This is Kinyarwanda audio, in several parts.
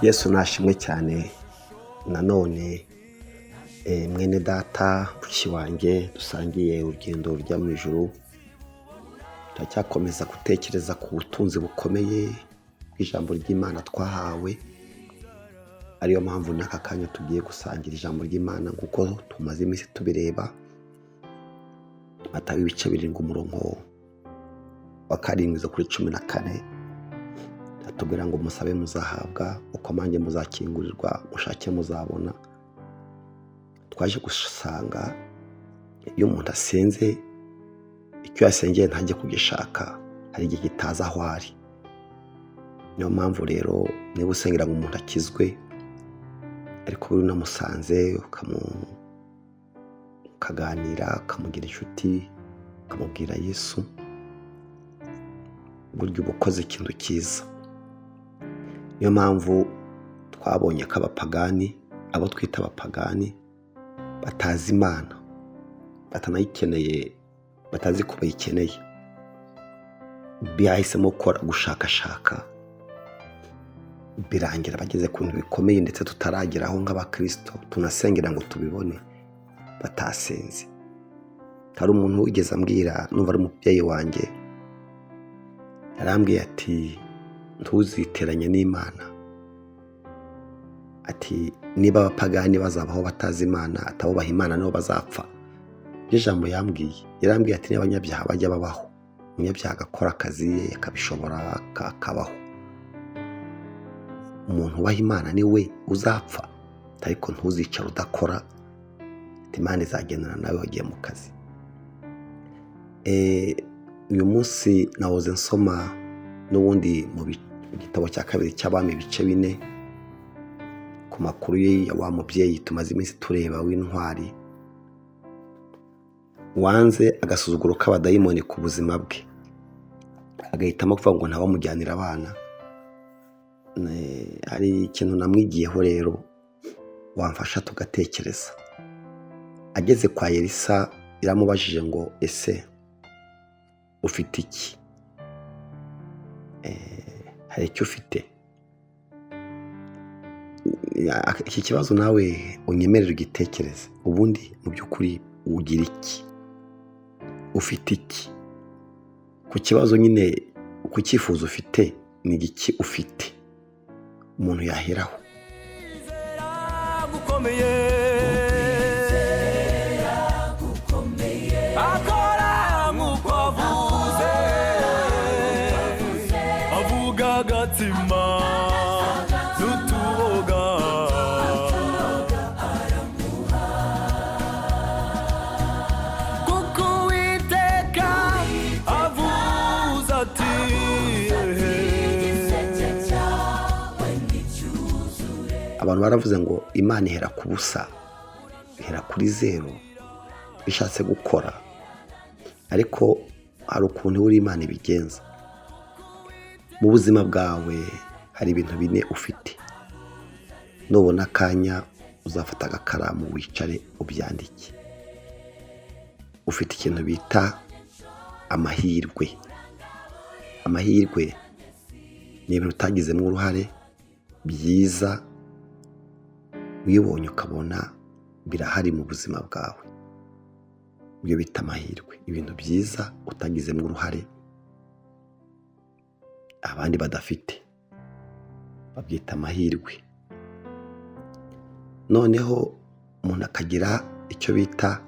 Yesu nashimwe cyane. Nanone mwene data mushiki wanjye dusangiye urugendo rujya mu ijuru, turacyakomeza gutekereza ku butunzi bukomeye bw'ijambo ry'Imana twahawe. Ariyo mpamvu n'aka kanya tugiye gusangira ijambo ry'Imana kuko tumaze iminsi tubireba. Matayo ibice 7 umurongo wa 7 kuri 14 atubwira ngo musabe muzahabwa, ukomange muzakingurirwa, mushake muzabona. Twaje gusanga iyo umuntu asenze icyo yasengeye ntajye kugishaka, hari igihe kitaza aho ari. Niyo mpamvu rero niba usengera ngo umuntu akizwe ariko uri namusanze ukaganira, ukamugira inshuti, ukamubwira Yesu, buryo ubukoze ikintu cyiza. Niyo mpamvu twabonye ko abapagani, abo twita abapagani, batazi Imana, batanayikeneye, batazi ko bayikeneye, bahisemo gushakashaka, birangira bageze ku bintu bikomeye ndetse tutarageraho nk'abakristo tunasengera ngo tubibone, batasenze. Hari umuntu wigeze ambwira, numva ari umubyeyi wanjye, yarambwiye ati ntuziteranye n'Imana. Ati niba abapagani bazabaho batazi Imana, atabubaha Imana nibo bazapfa. Iryo jambo yarambwiye ati n'abanyabyaha bajya babaho, umunyabyaha agakora akazi ye akabishobora akabaho. Umuntu ubaha Imana ni we uzapfa, ariko ntuzicara udakora, Imana izagendana nawe wagiye mu kazi. Uyu munsi nahoze nsoma n'ubundi mu gitabo cya 2 cy'Abami ibice 4 ku makuru ya wa mubyeyi tumaze iminsi tureba w'intwari wanze agasuzuguro k'abadayimoni ku buzima bwe, agahitamo kuvuga ngo ntawamujyanira abana. Hari ikintu namwigiyeho rero wamfasha tugatekereza. Ageze kwa Elisa iramubajije ngo ese ufite iki? Hari icyo ufite? Iki kibazo nawe unyemerere ugitekereze. Ubundi mu by'ukuri ugira iki? Ufite iki? Ku kibazo nyine, ku cyifuzo ufite ni iki ufite umuntu yaheraho. Abantu baravuze ngo Imana ihera ku busa, ihera kuri zero, bishatse gukora. Ariko hari ukuntu uri Imana ibigenza. Mu buzima bwawe hari ibintu 4 ufite. Nubona akanya uzafata agakaramu wicare ubyandike. Ufite ikintu bita amahirwe. Amahirwe ni ibintu utagizemo uruhare, byiza wibonye ukabona birahari mu buzima bwawe. Ibyo bita amahirwe, ibintu byiza utagizemo uruhare abandi badafite, babyita amahirwe. Noneho umuntu akagira icyo bita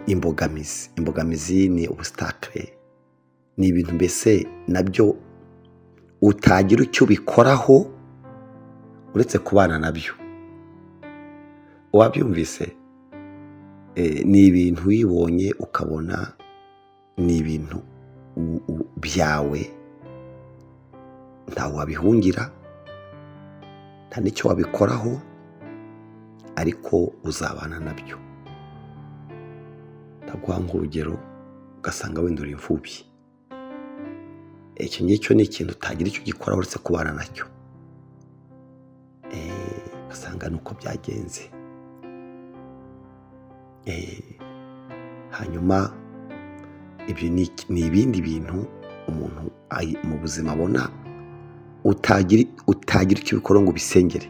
imbogamizi. Imbogamizi ni obstacle, ni ibintu mbese nabyo utagira icyo bikoraho uretse kubana nabyo. Wabyumvise? Ni ibintu wibonye ukabona ni ibintu byawe, ntawe wabihungira, nta n'icyo wabikoraho, ariko uzabana nabyo. Ndaguha nk'urugero, ugasanga wenda uri imfubyi. Icyo ngicyo ni ikintu utagira icyo gikora uretse kubana nacyo. ugasanga nuko byagenze. Hanyuma ibyo ni ibindi bintu umuntu mu buzima abona utagira icyo ubikora ngo ubisengere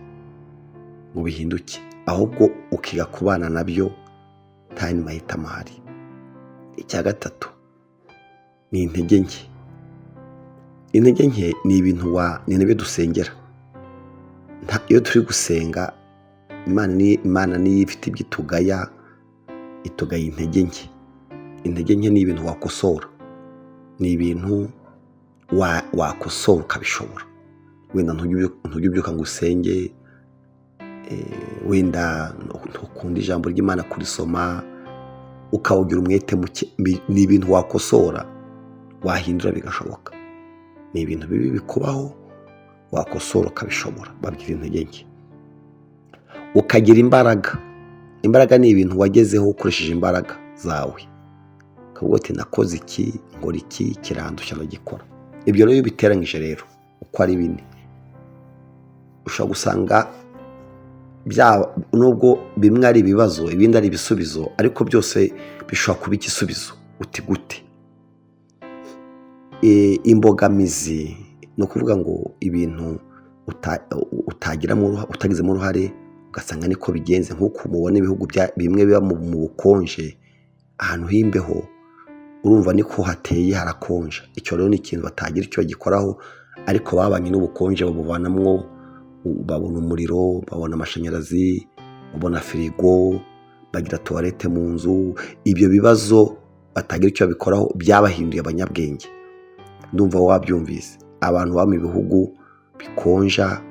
ngo bihinduke, ahubwo ukiga kubana nabyo nta yandi mahitamo ahari. Icya gatatu ni intege nke. Intege nke ni ibintu ni nabyo dusengera. Iyo turi gusenga Imana niyo ifite ibyo itugaya intege nke. Intege nke ni ibintu wakosora, ni ibintu wakosora ukabishobora. Wenda ntujye ubyuka ngo usenge, wenda ntukunda ijambo ry'Imana kurisoma ukawugira umwete muke. Ni ibintu wakosora wahindura bigashoboka. Ni ibintu bibi bikubaho wakosora ukabishobora, babyita intege nke. Ukagira imbaraga. Imbaraga ni ibintu wagezeho ukoresheje imbaraga zawe, ukavuga uti nakoze iki, nkora iki, kirandushya ndagikora. Ibyo rero iyo ubiteranyije rero uko ari bine, ushobora gusanga nubwo bimwe ari ibibazo ibindi ari ibisubizo, ariko byose bishobora kuba igisubizo. Uti gute? Imbogamizi ni ukuvuga ngo ibintu utagizemo uruhare ugasanga niko bigenze. Nk'uko mubona ibihugu bimwe biba mu bukonje, ahantu h'imbeho, urumva niko hateye harakonja. Icyo rero ni ikintu batagira icyo bagikoraho, ariko babanye n'ubukonje babuvanamwo, babona umuriro, babona amashanyarazi, babona firigo, bagira tuwarete mu nzu. Ibyo bibazo batagira icyo babikoraho byabahinduye abanyabwenge. Ndumva wabyumvise. Abantu baba mu bihugu bikonja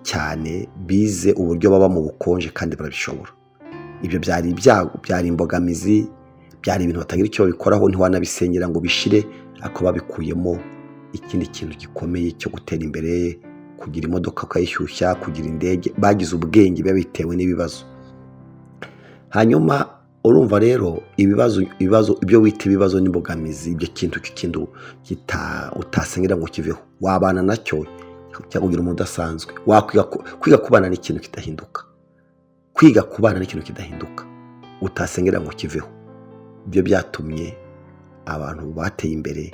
cyane bize uburyo baba mu bukonje kandi barabishobora. Ibyo byari ibyago, byari imbogamizi, byari ibintu batagira icyo babikoraho, ntiwanabisengera ngo bishire, ariko babikuyemo ikindi kintu gikomeye cyo gutera imbere, kugira imodoka ukayishyushya, kugira indege. Bagize ubwenge biba bitewe n'ibibazo. Hanyuma urumva rero ibibazo ibyo wita ibibazo n'imbogamizi, ibyo kintu utasengera ngo kiveho, wabana nacyo cyangwa ugira umuntu udasanzwe. Kwiga kubana n'ikintu kidahinduka. Kwiga kubana n'ikintu kidahinduka utasengera ngo kiveho. Ibyo byatumye abantu bateye imbere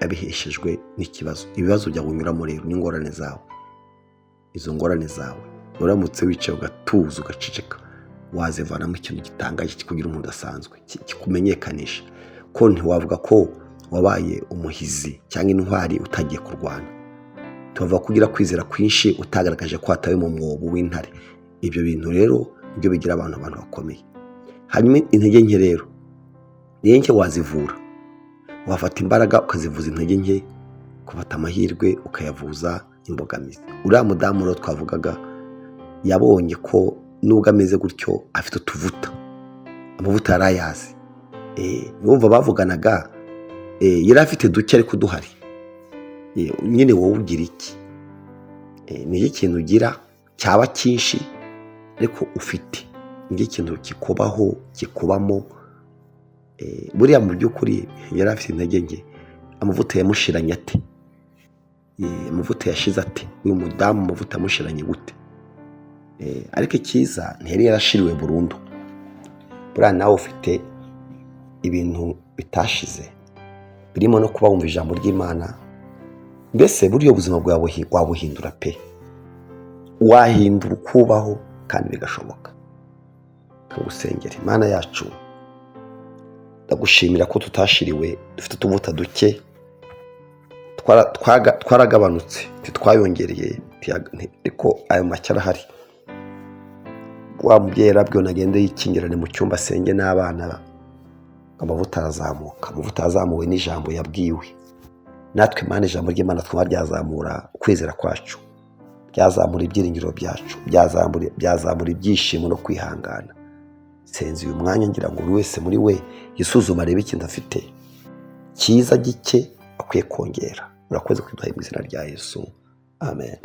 babiheshejwe n'ikibazo. Ibibazo bya unyuramo rero n'ingorane zawe. Izo ngorane zawe uramutse wicaye ugatuza ugaceceka, wazivanamo ikintu gitangaje kikugira umuntu udasanzwe, kikumenyekanisha ko ntiwavuga ko wabaye umuhizi cyangwa intwari utagiye kurwana. Tuvuga kugira kwizera kwinshi utagaragaje ko watawe mu mwobo w'intare. Ibyo bintu rero nibyo bigira abantu bakomeye. Hanyuma intege nke rero, intege nke wazivura. Wafata imbaraga ukazivuza intege nke, ukafata amahirwe ukayavuza imbogamizi. Uriya mudamu rero twavugaga yabonye ko nubwo ameze gutyo afite utuvuta, amavuta yarayazi. Numva bavuganaga, yari afite duke ariko duhari. Nyine wowe ugira iki? Ni ikintu ugira cyaba cyinshi ariko ufite. Ni ikintu kikubaho, kikubamo. Buriya mu by'ukuri yari afite intege nke. Amavuta yamushiranye ate? Amavuta yashize ate? Uyu mudamu amavuta yamushiranye gute? Ariko icyiza ntiyari yarashiriwe burundu. Buriya nawe ufite ibintu bitashize, birimo no kuba wumva ijambo ry'Imana. Mbese buriya ubuzima bwawe wabuhindura pe. Wahindura ukubaho kandi bigashoboka. Kagusengera. Imana yacu, ndagushimira ko tutashiriwe, dufite utuvuta duke, twaragabanutse, twayongereye, ariko ayo make arahari. Wa mubyeyi yarabwiwe nagende yikingirane mu cyumba asenge n'abana, amavuta arazamuka. Amavuta yazamuwe n'ijambo yabwiwe. Natwe Imana, ijambo ry'Imana ryazamura ukwizera kwacu, byazamura ibyiringiro byacu, byazamura ibyishimo no kwihangana. Senze uyu mwanya ngira ngo buri wese muri we yisuzuma arebe ikintu afite cyiza gike akwiye kongera. Murakoze kwiduha mu izina rya Yesu. Amen.